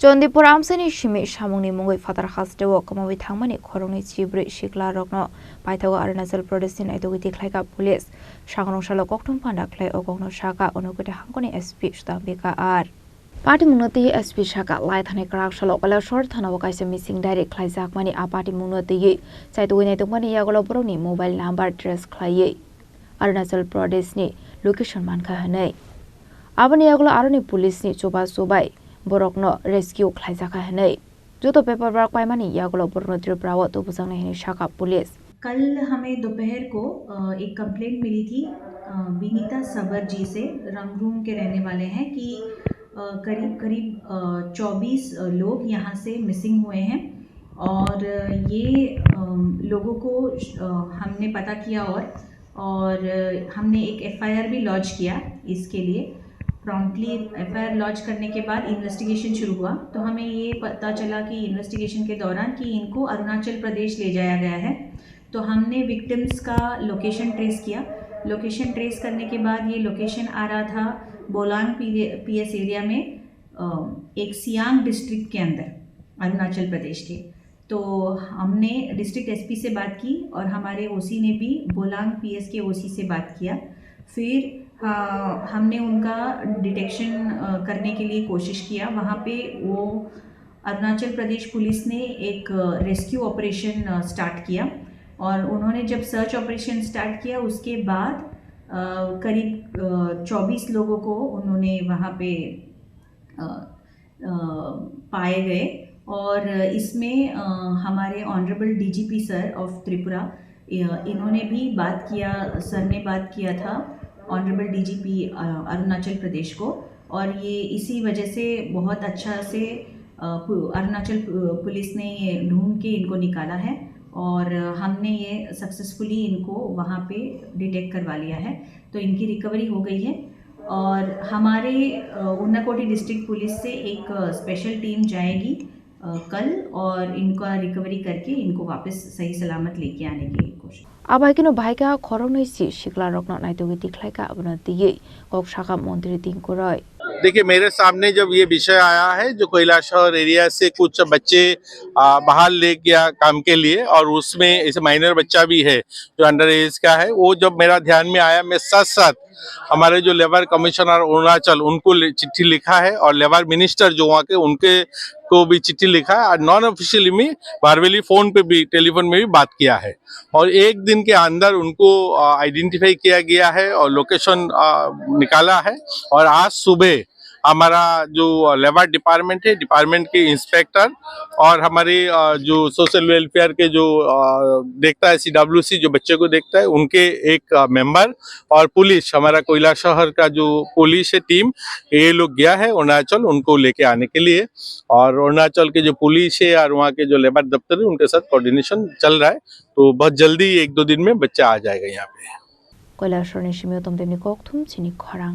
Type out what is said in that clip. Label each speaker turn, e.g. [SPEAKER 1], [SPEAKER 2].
[SPEAKER 1] Chondipur amsani shimi shamungni mungoi fatar hastewo kamawi thangmani khorongni chibri shikla rokno paithago Arunachal Pradesh ni aitogi tikhlaika police sangrong salo kokthum panda khlai ogongno shaka onogute hangkoni SP Sudambika ar Party munoti SP shaka lai thane krak salo balashor thana wakaise missing direct khlai jakmani a party munoti chaitoi nei tongmani yagolo boroni mobile number address khlai Arunachal Pradesh ni location mankha hanai abani yagolo aroni police ni choba sobai borokno rescue khlaijaka hanai जो paper work पाइमानी यागलो borno Tripura तो बुजंग नहीं शाखा police
[SPEAKER 2] कल हमें दोपहर को एक complaint मिली थी विनीता सबर जी से रंगरूम के रहने वाले हैं कि करीब 24 लोग यहाँ से मिसिंग हुए हैं और ये लोगों को हमने पता किया और हमने एक FIR भी लॉन्च किया इसके लिए प्रॉम्प्टली FIR लॉन्च करने के बाद इन्वेस्टिगेशन शुरू हुआ तो हमें ये पता चला कि इन्वेस्टिगेशन के दौरान कि इनको अरुणाचल प्रदेश ले जाया गया है तो हमने विक्टिम्स का लोकेशन ट्रेस किया लोकेशन ट्रेस करने के बाद ये लोकेशन आ रहा था बोलांग PS एरिया में एक सियांग डिस्ट्रिक्ट के अंदर अरुणाचल प्रदेश के तो हमने डिस्ट्रिक्ट SP से बात की और हमारे OC ने भी बोलांग PS के OC से बात किया फिर हमने उनका डिटेक्शन करने के लिए कोशिश किया वहाँ पे वो अरुणाचल प्रदेश पुलिस ने एक रेस्क्यू ऑपरेशन स्टार्ट किया और उन्होंने जब सर्च ऑपरेशन स्टार्ट किया उसके बाद करीब 24 लोगों को उन्होंने वहाँ पे पाए गए और इसमें हमारे honourable DGP sir of Tripura इन्होंने भी बात किया सर ने बात किया था ऑनरेबल DGP अरुणाचल प्रदेश को और ये इसी वजह से बहुत अच्छा से अरुणाचल पुलिस ने ये ढूंढ के इनको निकाला है और हमने ये सक्सेसफुली इनको वहाँ पे डिटेक्ट करवा लिया है तो इनकी रिकवरी हो गई है और हमारे उन्नाकोटी डिस्ट्रिक्ट पुलिस से एक स्पेशल टीम जाएगी कल और इनका रिकवरी करके इनको वापस सही सलामत लेके आने की कोशिश
[SPEAKER 1] आबाइकिनो भाइका खरंगनै सि शिकला रकनो नाइतोगि तिखलाइका अबनतियै कक शाखा मंत्री तिंकुरय
[SPEAKER 3] देखिए मेरे सामने जब ये विषय आया है जो कैलाशहर एरिया से कुछ बच्चे बाहर ले गया काम के लिए और उसमें इस माइनर बच्चा भी है जो अंडर एज का है वो जब मेरा ध्यान में आया मैं साथ साथ हमारे जो लेबर कमिश्नर अरुणाचल उनको चिट्ठी लिखा है और लेबर मिनिस्टर जो वहाँ के उनके को भी चिट्ठी लिखा है और नॉन ऑफिशियली में वर्बली फोन पे भी टेलीफोन में भी बात किया है और एक दिन के अंदर उनको आइडेंटिफाई किया गया है और लोकेशन निकाला है और आज सुबह हमारा जो लेबर डिपार्टमेंट है डिपार्टमेंट के इंस्पेक्टर और हमारे जो सोशल वेलफेयर के जो देखता है CWC जो बच्चे को देखता है उनके एक मेंबर और पुलिस हमारा कैलाशहर का जो पुलिस है टीम ये लोग गया है अरुणाचल उनको लेके आने के लिए और अरुणाचल के जो पुलिस है और वहाँ के जो लेबर दफ्तर है उनके साथ कोऑर्डिनेशन चल रहा है तो बहुत जल्दी 1-2 दिन में बच्चा आ जाएगा यहाँ पे
[SPEAKER 1] कैलाशहर नि सिमियो तमदेमनि कोकथुम चिनि खरां